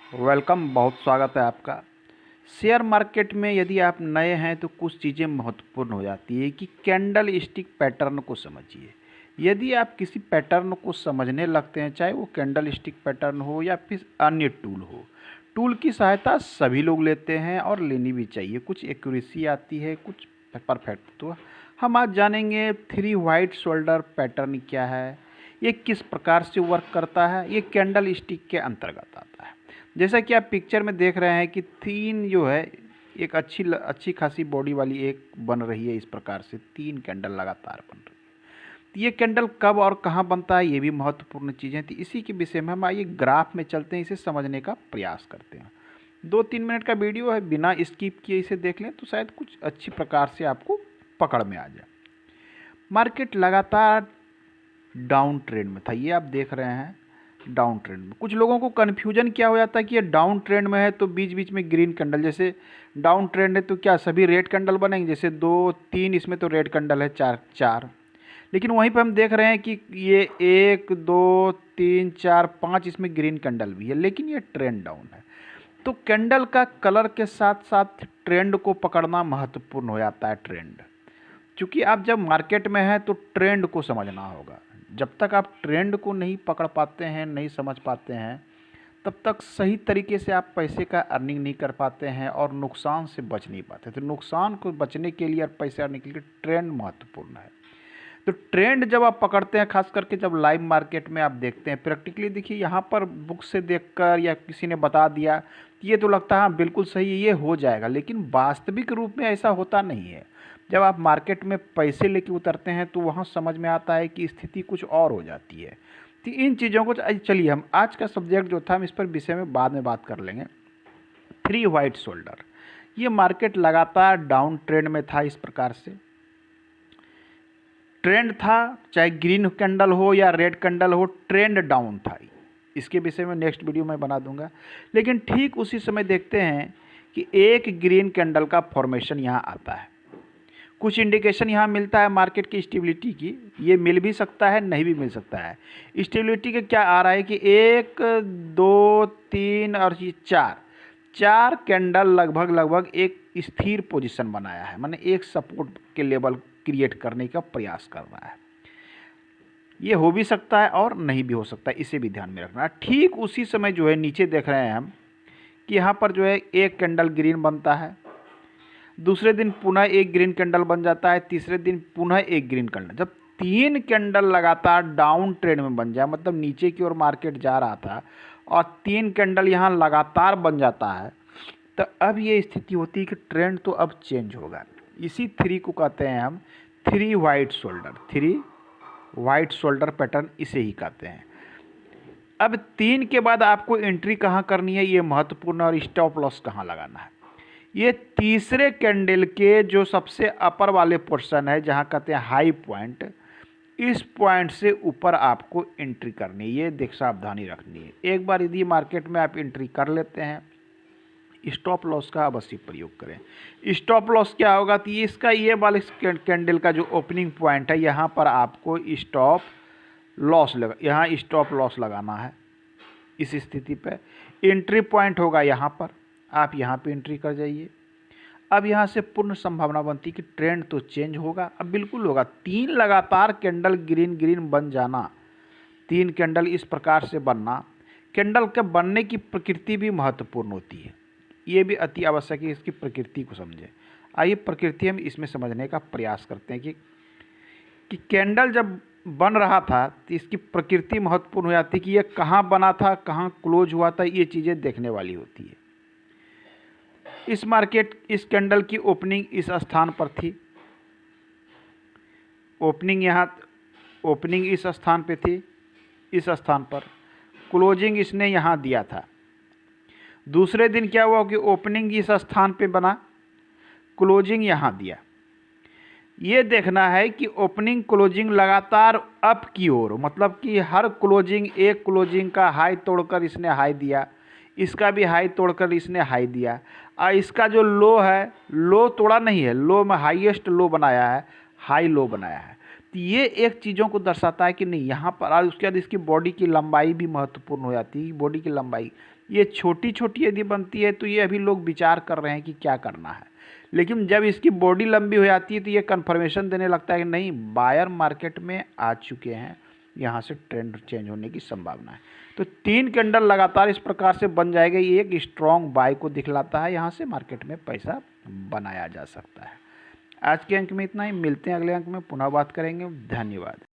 Welcome, बहुत स्वागत है आपका। शेयर मार्केट में यदि आप नए हैं तो कुछ चीज़ें महत्वपूर्ण हो जाती है कि कैंडल स्टिक पैटर्न को समझिए। यदि आप किसी पैटर्न को समझने लगते हैं, चाहे वो कैंडल स्टिक पैटर्न हो या फिर अन्य टूल हो, टूल की सहायता सभी लोग लेते हैं और लेनी भी चाहिए। कुछ एक्यूरेसी आती है, कुछ परफेक्ट। तो हम आज जानेंगे थ्री वाइट शोल्डर पैटर्न क्या है, ये किस प्रकार से वर्क करता है, ये कैंडल स्टिक के अंतर्गत आता है। जैसा कि आप पिक्चर में देख रहे हैं कि तीन जो है, एक अच्छी खासी बॉडी वाली एक बन रही है। इस प्रकार से तीन कैंडल लगातार बन रही है। तो ये कैंडल कब और कहाँ बनता है, ये भी महत्वपूर्ण चीज़ें थी। इसी के विषय में हम आइए ग्राफ में चलते हैं, इसे समझने का प्रयास करते हैं। 2-3 मिनट का वीडियो है, बिना स्किप किए इसे देख लें तो शायद कुछ अच्छी प्रकार से आपको पकड़ में आ जाए। मार्केट लगातार डाउन ट्रेंड में था, ये आप देख रहे हैं डाउन ट्रेंड में। कुछ लोगों को कन्फ्यूजन क्या हो जाता है कि ये डाउन ट्रेंड में है तो बीच बीच में ग्रीन कैंडल, जैसे डाउन ट्रेंड है तो क्या सभी रेड कैंडल बनेंगे, जैसे 2-3 इसमें तो रेड कैंडल है, 4 लेकिन वहीं पे हम देख रहे हैं कि ये 1 2 3 4 5 इसमें ग्रीन कैंडल भी है, लेकिन ये ट्रेंड डाउन है। तो कैंडल का कलर के साथ साथ ट्रेंड को पकड़ना महत्वपूर्ण हो जाता है। ट्रेंड, क्योंकि आप जब मार्केट में हैं तो ट्रेंड को समझना होगा। जब तक आप ट्रेंड को नहीं पकड़ पाते हैं, नहीं समझ पाते हैं, तब तक सही तरीके से आप पैसे का अर्निंग नहीं कर पाते हैं और नुकसान से बच नहीं पाते। तो नुकसान को बचने के लिए और पैसे अर्निंग के लिए ट्रेंड महत्वपूर्ण है। तो ट्रेंड जब आप पकड़ते हैं, खास करके जब लाइव मार्केट में आप देखते हैं, प्रैक्टिकली देखिए यहाँ पर बुक से देखकर या किसी ने बता दिया ये तो लगता है हाँ बिल्कुल सही है, ये हो जाएगा, लेकिन वास्तविक रूप में ऐसा होता नहीं है। जब आप मार्केट में पैसे लेके उतरते हैं तो वहाँ समझ में आता है कि स्थिति कुछ और हो जाती है। तो इन चीज़ों को चलिए, हम आज का सब्जेक्ट जो था हम इस पर विषय में बाद में बात कर लेंगे। थ्री वाइट शोल्डर, ये मार्केट लगातार डाउन ट्रेंड में था। इस प्रकार से ट्रेंड था, चाहे ग्रीन कैंडल हो या रेड कैंडल हो, ट्रेंड डाउन था। इसके विषय में नेक्स्ट वीडियो में बना दूंगा। लेकिन ठीक उसी समय देखते हैं कि एक ग्रीन कैंडल का फॉर्मेशन यहाँ आता है। कुछ इंडिकेशन यहाँ मिलता है मार्केट की स्टेबिलिटी की, ये मिल भी सकता है, नहीं भी मिल सकता है। स्टेबिलिटी के क्या आ रहा है कि 1 2 3 और ये 4 कैंडल लगभग एक स्थिर पोजीशन बनाया है, माने एक सपोर्ट के लेवल क्रिएट करने का प्रयास कर रहा है। ये हो भी सकता है और नहीं भी हो सकता है, इसे भी ध्यान में रखना है। ठीक उसी समय जो है नीचे देख रहे हैं हम कि यहाँ पर जो है एक कैंडल ग्रीन बनता है, दूसरे दिन पुनः एक ग्रीन कैंडल बन जाता है, तीसरे दिन पुनः एक ग्रीन कैंडल। जब 3 कैंडल लगातार डाउन ट्रेंड में बन जाए, मतलब नीचे की ओर मार्केट जा रहा था और 3 कैंडल यहाँ लगातार बन जाता है, तो अब ये स्थिति होती है कि ट्रेंड तो अब चेंज होगा। इसी थ्री को कहते हैं हम थ्री वाइट शोल्डर पैटर्न, इसे ही कहते हैं। अब 3 के बाद आपको एंट्री कहाँ करनी है, ये महत्वपूर्ण, और स्टॉप लॉस कहाँ लगाना है। ये तीसरे कैंडल के जो सबसे अपर वाले पोर्शन है, जहाँ कहते हैं हाई पॉइंट, इस पॉइंट से ऊपर आपको एंट्री करनी है। ये देख सावधानी रखनी है। एक बार यदि मार्केट में आप एंट्री कर लेते हैं, स्टॉप लॉस का अवश्य प्रयोग करें। स्टॉप लॉस क्या होगा तो इसका ये वाले कैंडल का जो ओपनिंग पॉइंट है, यहाँ पर आपको स्टॉप लॉस लगाना है। इस स्थिति पे एंट्री पॉइंट होगा यहाँ पर, आप यहाँ पे एंट्री कर जाइए। अब यहाँ से पूर्ण संभावना बनती कि ट्रेंड तो चेंज होगा, अब बिल्कुल होगा। 3 लगातार कैंडल ग्रीन बन जाना, 3 कैंडल इस प्रकार से बनना, कैंडल के बनने की प्रकृति भी महत्वपूर्ण होती है। ये भी अति आवश्यक है, इसकी प्रकृति को समझें। आइए प्रकृति हम इसमें समझने का प्रयास करते हैं कि कैंडल जब बन रहा था तो इसकी प्रकृति महत्वपूर्ण हो जाती है कि ये कहाँ बना था, कहाँ क्लोज हुआ था, ये चीज़ें देखने वाली होती है। इस कैंडल की ओपनिंग इस स्थान पर थी, ओपनिंग इस स्थान पे थी, इस स्थान पर क्लोजिंग इसने यहाँ दिया था। दूसरे दिन क्या हुआ कि ओपनिंग इस स्थान पे बना, क्लोजिंग यहाँ दिया। ये देखना है कि ओपनिंग क्लोजिंग लगातार अप की ओर, मतलब कि हर क्लोजिंग, एक क्लोजिंग का हाई तोड़कर इसने हाई दिया, इसका भी हाई तोड़कर इसने हाई दिया, और इसका जो लो है, लो तोड़ा नहीं है, लो में हाईएस्ट लो बनाया है, हाई लो बनाया है। तो ये एक चीज़ों को दर्शाता है कि नहीं यहाँ पर। और उसके बाद इसकी बॉडी की लंबाई भी महत्वपूर्ण हो जाती है। बॉडी की लंबाई ये छोटी छोटी यदि बनती है तो ये अभी लोग विचार कर रहे हैं कि क्या करना है, लेकिन जब इसकी बॉडी लंबी हो जाती है तो ये कन्फर्मेशन देने लगता है कि नहीं, बायर मार्केट में आ चुके हैं, यहाँ से ट्रेंड चेंज होने की संभावना है। तो 3 कैंडल लगातार इस प्रकार से बन जाएगा, ये एक स्ट्रॉन्ग बाय को दिखलाता है, यहाँ से मार्केट में पैसा बनाया जा सकता है। आज के अंक में इतना ही, मिलते हैं अगले अंक में, पुनः बात करेंगे। धन्यवाद।